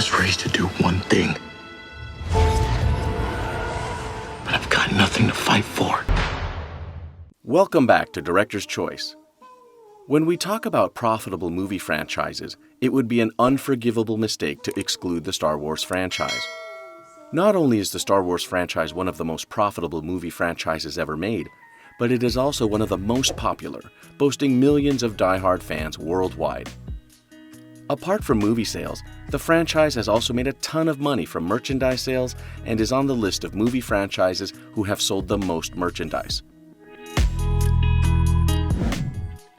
was raised to do one thing. But I've got nothing to fight for. Welcome back to Director's Choice. When we talk about profitable movie franchises, it would be an unforgivable mistake to exclude the Star Wars franchise. Not only is the Star Wars franchise one of the most profitable movie franchises ever made, but it is also one of the most popular, boasting millions of die-hard fans worldwide. Apart from movie sales, the franchise has also made a ton of money from merchandise sales and is on the list of movie franchises who have sold the most merchandise.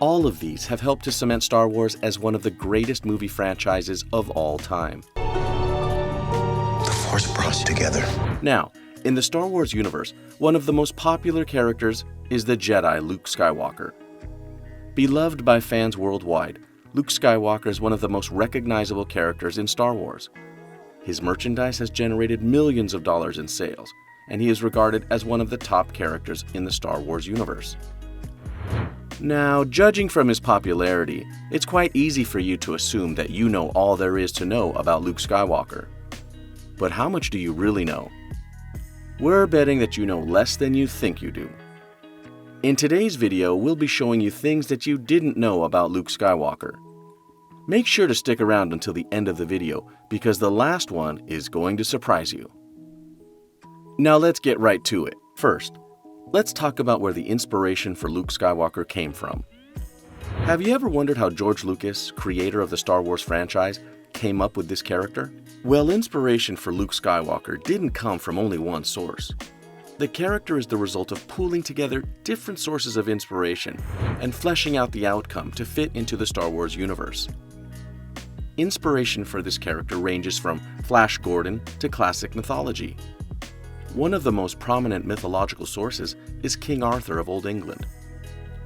All of these have helped to cement Star Wars as one of the greatest movie franchises of all time. The Force brought us together. Now, in the Star Wars universe, one of the most popular characters is the Jedi Luke Skywalker. Beloved by fans worldwide, Luke Skywalker is one of the most recognizable characters in Star Wars. His merchandise has generated millions of dollars in sales, and he is regarded as one of the top characters in the Star Wars universe. Now, judging from his popularity, it's quite easy for you to assume that you know all there is to know about Luke Skywalker. But how much do you really know? We're betting that you know less than you think you do. In today's video, we'll be showing you things that you didn't know about Luke Skywalker. Make sure to stick around until the end of the video, because the last one is going to surprise you. Now let's get right to it. First, let's talk about where the inspiration for Luke Skywalker came from. Have you ever wondered how George Lucas, creator of the Star Wars franchise, came up with this character? Well, inspiration for Luke Skywalker didn't come from only one source. The character is the result of pooling together different sources of inspiration and fleshing out the outcome to fit into the Star Wars universe. Inspiration for this character ranges from Flash Gordon to classic mythology. One of the most prominent mythological sources is King Arthur of Old England.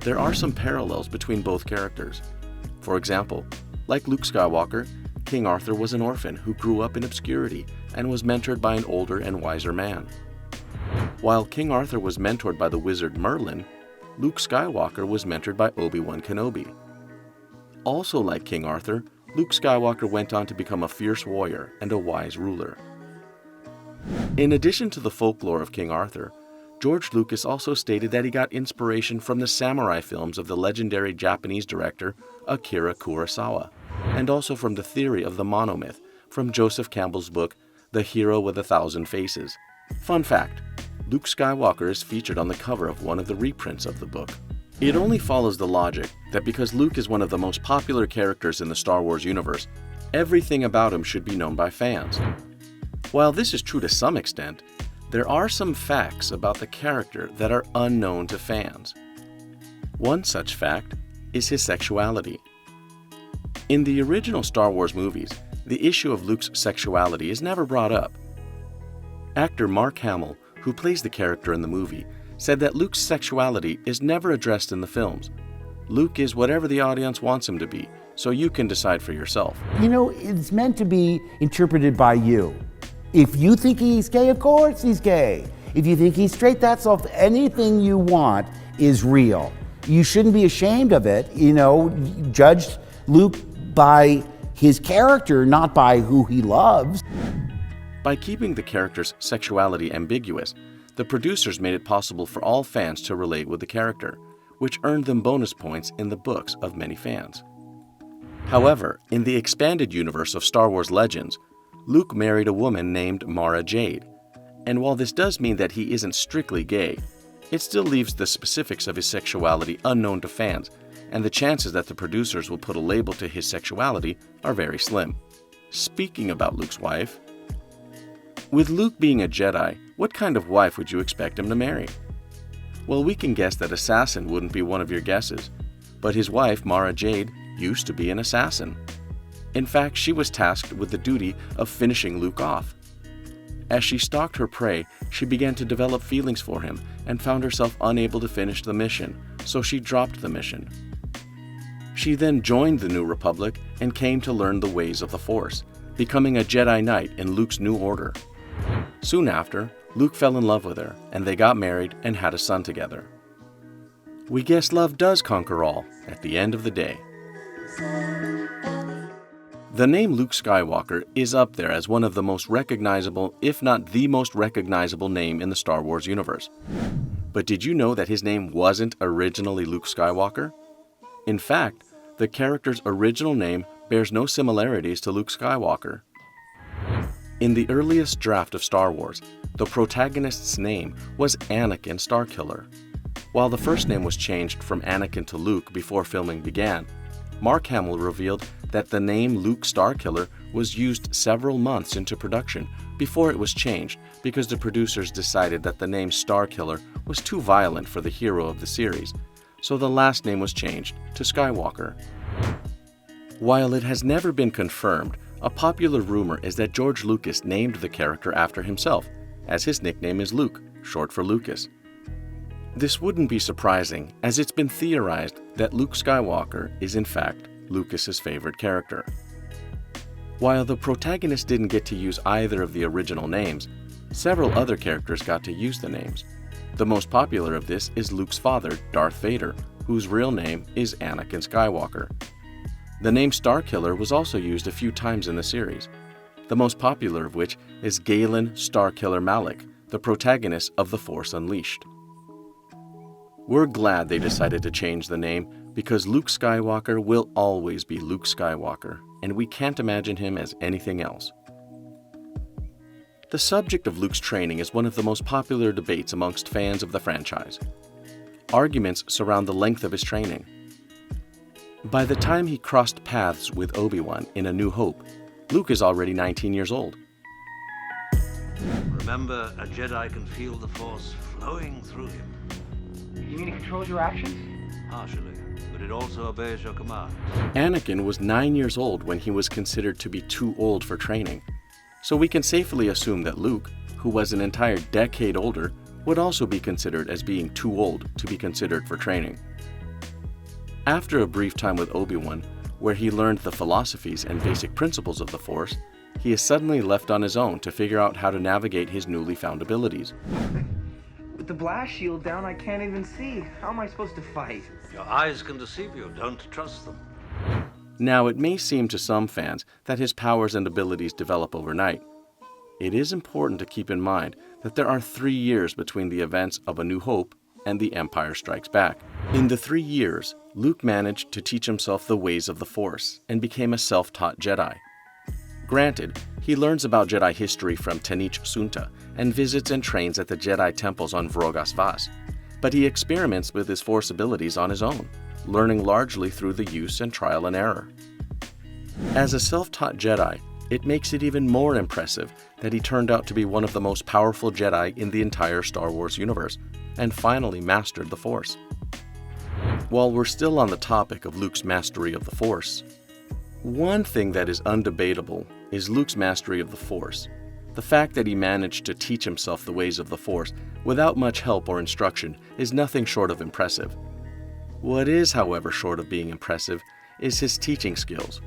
There are some parallels between both characters. For example, like Luke Skywalker, King Arthur was an orphan who grew up in obscurity and was mentored by an older and wiser man. While King Arthur was mentored by the wizard Merlin, Luke Skywalker was mentored by Obi-Wan Kenobi. Also like King Arthur, Luke Skywalker went on to become a fierce warrior and a wise ruler. In addition to the folklore of King Arthur, George Lucas also stated that he got inspiration from the samurai films of the legendary Japanese director Akira Kurosawa, and also from the theory of the monomyth from Joseph Campbell's book, The Hero with a Thousand Faces. Fun fact, Luke Skywalker is featured on the cover of one of the reprints of the book. It only follows the logic that because Luke is one of the most popular characters in the Star Wars universe, everything about him should be known by fans. While this is true to some extent, there are some facts about the character that are unknown to fans. One such fact is his sexuality. In the original Star Wars movies, the issue of Luke's sexuality is never brought up. Actor Mark Hamill, who plays the character in the movie, said that Luke's sexuality is never addressed in the films. Luke is whatever the audience wants him to be, so you can decide for yourself. You know, it's meant to be interpreted by you. If you think he's gay, of course he's gay. If you think he's straight, that's all. Anything you want is real. You shouldn't be ashamed of it. You know, judge Luke by his character, not by who he loves. By keeping the character's sexuality ambiguous, the producers made it possible for all fans to relate with the character, which earned them bonus points in the books of many fans. However, in the expanded universe of Star Wars Legends, Luke married a woman named Mara Jade, and while this does mean that he isn't strictly gay, it still leaves the specifics of his sexuality unknown to fans, and the chances that the producers will put a label to his sexuality are very slim. Speaking about Luke's wife, with Luke being a Jedi, what kind of wife would you expect him to marry? Well, we can guess that assassin wouldn't be one of your guesses, but his wife, Mara Jade, used to be an assassin. In fact, she was tasked with the duty of finishing Luke off. As she stalked her prey, she began to develop feelings for him and found herself unable to finish the mission, so she dropped the mission. She then joined the New Republic and came to learn the ways of the Force, becoming a Jedi Knight in Luke's new order. Soon after, Luke fell in love with her, and they got married and had a son together. We guess love does conquer all at the end of the day. The name Luke Skywalker is up there as one of the most recognizable, if not the most recognizable name in the Star Wars universe. But did you know that his name wasn't originally Luke Skywalker? In fact, the character's original name bears no similarities to Luke Skywalker. In the earliest draft of Star Wars, the protagonist's name was Anakin Starkiller. While the first name was changed from Anakin to Luke before filming began, Mark Hamill revealed that the name Luke Starkiller was used several months into production before it was changed because the producers decided that the name Starkiller was too violent for the hero of the series, so the last name was changed to Skywalker. While it has never been confirmed, a popular rumor is that George Lucas named the character after himself, as his nickname is Luke, short for Lucas. This wouldn't be surprising, as it's been theorized that Luke Skywalker is in fact Lucas's favorite character. While the protagonist didn't get to use either of the original names, several other characters got to use the names. The most popular of this is Luke's father, Darth Vader, whose real name is Anakin Skywalker. The name Starkiller was also used a few times in the series, the most popular of which is Galen Starkiller Malik, the protagonist of The Force Unleashed. We're glad they decided to change the name because Luke Skywalker will always be Luke Skywalker, and we can't imagine him as anything else. The subject of Luke's training is one of the most popular debates amongst fans of the franchise. Arguments surround the length of his training. By the time he crossed paths with Obi-Wan in A New Hope, Luke is already 19 years old. Remember, a Jedi can feel the Force flowing through him. You mean it controls your actions? Partially, but it also obeys your commands. Anakin was 9 years old when he was considered to be too old for training, so we can safely assume that Luke, who was an entire decade older, would also be considered as being too old to be considered for training. After a brief time with Obi-Wan, where he learned the philosophies and basic principles of the Force, he is suddenly left on his own to figure out how to navigate his newly found abilities. With the blast shield down, I can't even see. How am I supposed to fight? Your eyes can deceive you. Don't trust them. Now, it may seem to some fans that his powers and abilities develop overnight. It is important to keep in mind that there are 3 years between the events of A New Hope and The Empire Strikes Back. In the 3 years, Luke managed to teach himself the ways of the Force and became a self-taught Jedi. Granted, he learns about Jedi history from Tanich Sunta and visits and trains at the Jedi temples on Vrogas Vas, but he experiments with his Force abilities on his own, learning largely through the use and trial and error. As a self-taught Jedi, it makes it even more impressive that he turned out to be one of the most powerful Jedi in the entire Star Wars universe, and finally mastered the Force. While we're still on the topic of Luke's mastery of the Force, one thing that is undebatable is Luke's mastery of the Force. The fact that he managed to teach himself the ways of the Force without much help or instruction is nothing short of impressive. What is, however, short of being impressive is his teaching skills.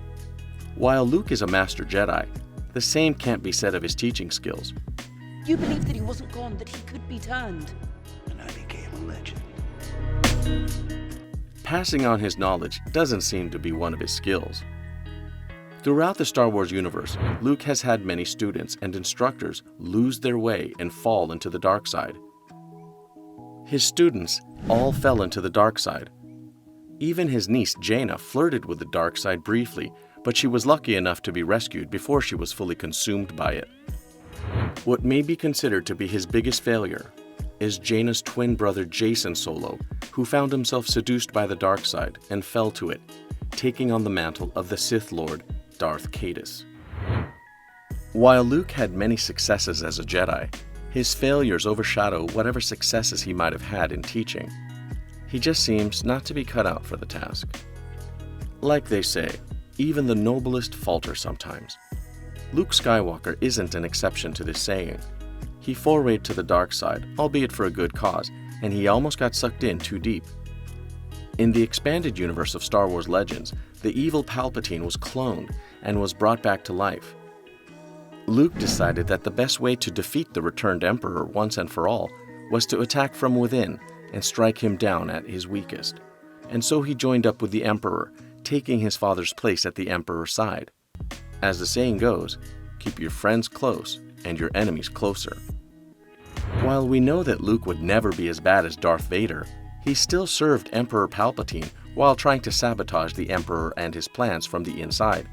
While Luke is a master Jedi, the same can't be said of his teaching skills. You believed that he wasn't gone, that he could be turned. And I became a legend. Passing on his knowledge doesn't seem to be one of his skills. Throughout the Star Wars universe, Luke has had many students and instructors lose their way and fall into the dark side. His students all fell into the dark side. Even his niece Jaina flirted with the dark side briefly, but she was lucky enough to be rescued before she was fully consumed by it. What may be considered to be his biggest failure is Jaina's twin brother Jacen Solo, who found himself seduced by the dark side and fell to it, taking on the mantle of the Sith Lord Darth Caedus. While Luke had many successes as a Jedi, his failures overshadow whatever successes he might have had in teaching. He just seems not to be cut out for the task. Like they say, even the noblest falter sometimes. Luke Skywalker isn't an exception to this saying. He forayed to the dark side, albeit for a good cause, and he almost got sucked in too deep. In the expanded universe of Star Wars Legends, the evil Palpatine was cloned and was brought back to life. Luke decided that the best way to defeat the returned Emperor once and for all was to attack from within and strike him down at his weakest. And so he joined up with the Emperor, taking his father's place at the Emperor's side. As the saying goes, keep your friends close and your enemies closer. While we know that Luke would never be as bad as Darth Vader, he still served Emperor Palpatine while trying to sabotage the Emperor and his plans from the inside.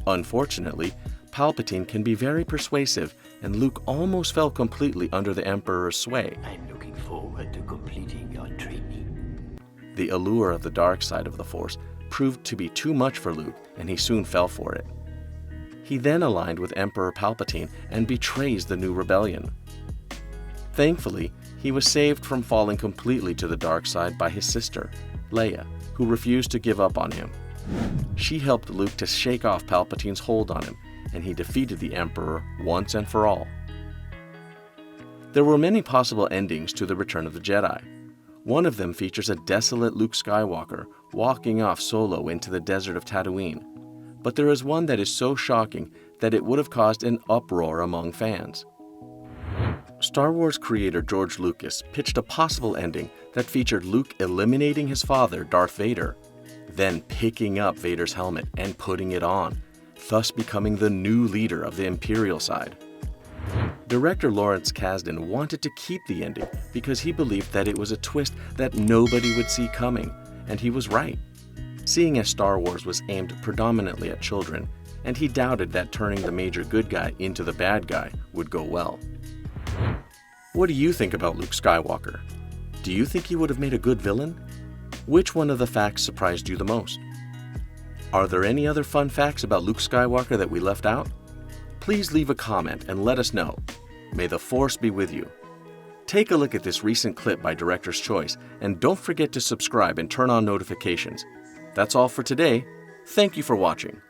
Unfortunately, Palpatine can be very persuasive, and Luke almost fell completely under the Emperor's sway. I'm looking forward to completing your training. The allure of the dark side of the Force proved to be too much for Luke, and he soon fell for it. He then aligned with Emperor Palpatine and betrays the new rebellion. Thankfully, he was saved from falling completely to the dark side by his sister, Leia, who refused to give up on him. She helped Luke to shake off Palpatine's hold on him, and he defeated the Emperor once and for all. There were many possible endings to The Return of the Jedi. One of them features a desolate Luke Skywalker walking off solo into the desert of Tatooine. But there is one that is so shocking that it would have caused an uproar among fans. Star Wars creator George Lucas pitched a possible ending that featured Luke eliminating his father, Darth Vader, then picking up Vader's helmet and putting it on, thus becoming the new leader of the Imperial side. Director Lawrence Kasdan wanted to keep the ending because he believed that it was a twist that nobody would see coming, and he was right. Seeing as Star Wars was aimed predominantly at children, and he doubted that turning the major good guy into the bad guy would go well. What do you think about Luke Skywalker? Do you think he would have made a good villain? Which one of the facts surprised you the most? Are there any other fun facts about Luke Skywalker that we left out? Please leave a comment and let us know. May the Force be with you. Take a look at this recent clip by Director's Choice, and don't forget to subscribe and turn on notifications. That's all for today. Thank you for watching.